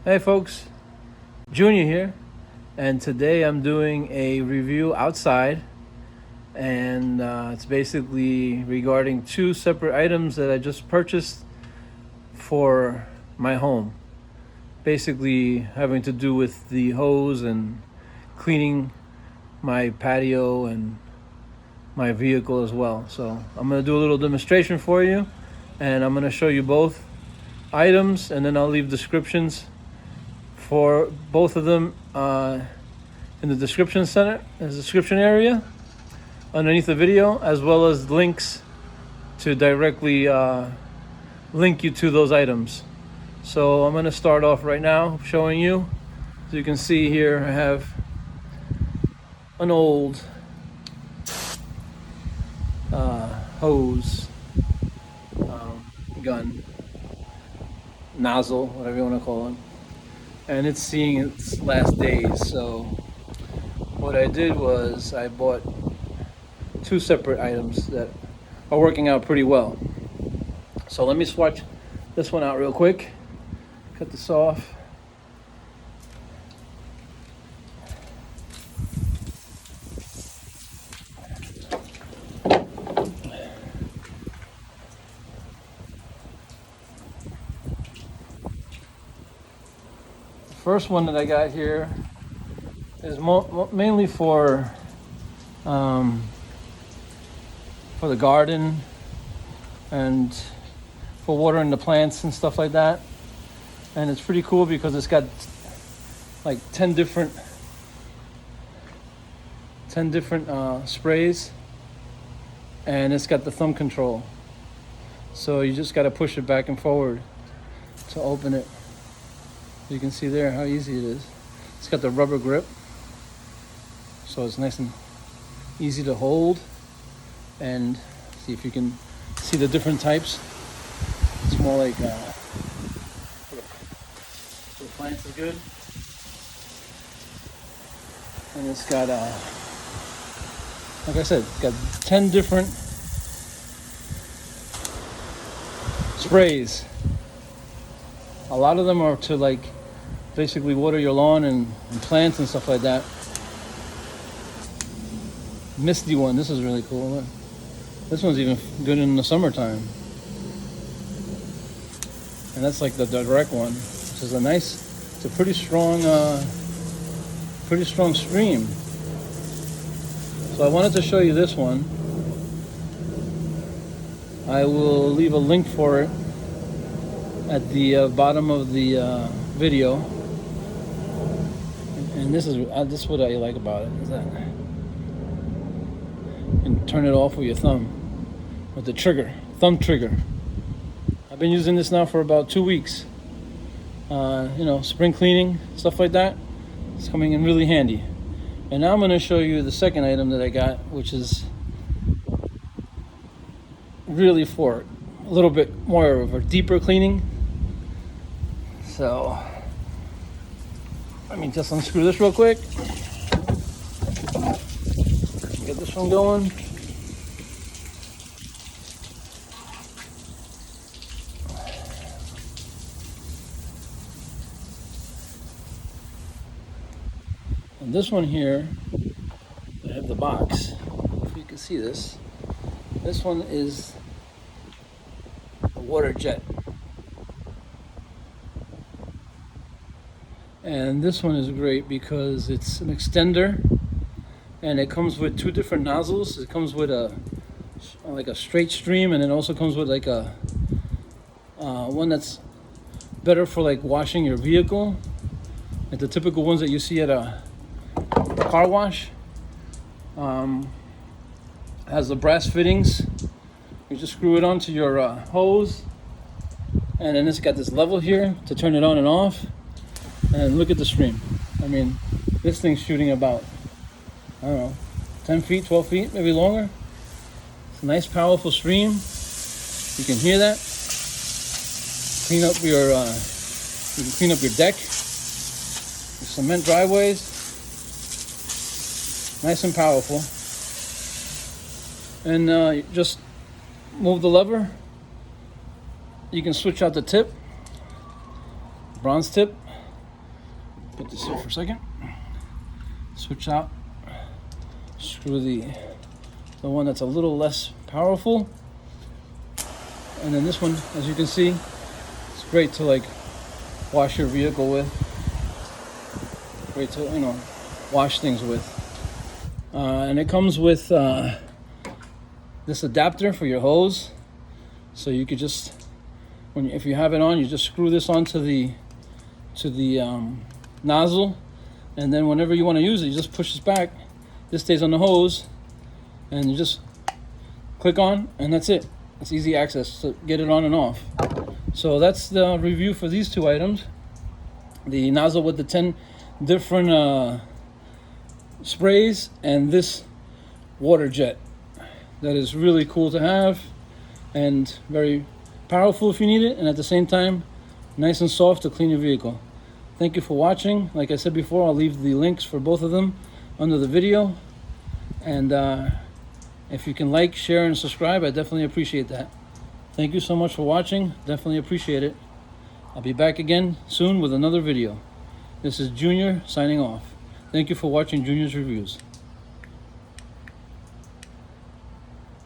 Hey folks, Junior here, and today I'm doing a review outside, and it's basically regarding two separate items that I just purchased for my home. Basically having to do with the hose and cleaning my patio and my vehicle as well. So I'm going to do a little demonstration for you, and I'm going to show you both items, and then I'll leave descriptions for both of them in the description area underneath the video, as well as links to directly link you to those items. So I'm going to start off right now showing you. So you can see here I have an old hose gun nozzle, whatever you want to call it, and it's seeing its last days. So what I did was I bought two separate items that are working out pretty well. So let me swatch this one out real quick. Cut this off. First one that I got here is mainly for the garden and for watering the plants and stuff like that. And it's pretty cool because it's got like 10 different sprays, and it's got the thumb control. So you just got to push it back and forward to open it. You can see there how easy it is. It's got the rubber grip, so it's nice and easy to hold. And see if you can see the different types. It's more like for the plants is good. And it's got like I said, it's got 10 different sprays. A lot of them are to like basically water your lawn and plants and stuff like that. Misty one, this is really cool. This one's even good in the summertime. And that's like the direct one, which is it's a pretty strong stream. So I wanted to show you this one. I will leave a link for it at the bottom of the video. And this is what I like about it, is that you can turn it off with your thumb, with the thumb trigger. I've been using this now for about 2 weeks. Spring cleaning, stuff like that. It's coming in really handy. And now I'm going to show you the second item that I got, which is really for a little bit more of a deeper cleaning. So let me just unscrew this real quick. Get this one going. And this one here, I have the box. If you can see this. This one is a water jet. And this one is great because it's an extender, and it comes with two different nozzles. It comes with a straight stream, and it also comes with like a one that's better for like washing your vehicle, like the typical ones that you see at a car wash. Has the brass fittings. You just screw it onto your hose, and then it's got this level here to turn it on and off. And look at the stream. I mean, this thing's shooting about, 10 feet, 12 feet, maybe longer. It's a nice, powerful stream. You can hear that. You can clean up your deck, your cement driveways. Nice and powerful. And you just move the lever. You can switch out the tip, bronze tip, Put this here for a second. Switch out. Screw the one that's a little less powerful. And then this one, as you can see, it's great to like wash your vehicle with. Great to, you know, wash things with. And it comes with this adapter for your hose. So you could just, if you have it on, you just screw this onto the nozzle, and then whenever you want to use it, you just push this back. This stays on the hose, and you just click on, and that's it. It's easy access to get it on and off. So that's the review for these two items. The nozzle with the 10 different sprays, and this water jet that is really cool to have and very powerful if you need it, and at the same time nice and soft to clean your vehicle. Thank you for watching. Like I said before, I'll leave the links for both of them under the video, and if you can like, share, and subscribe, I definitely appreciate that. Thank you so much for watching. Definitely appreciate it. I'll be back again soon with another video. This is Junior signing off. Thank you for watching Junior's Reviews.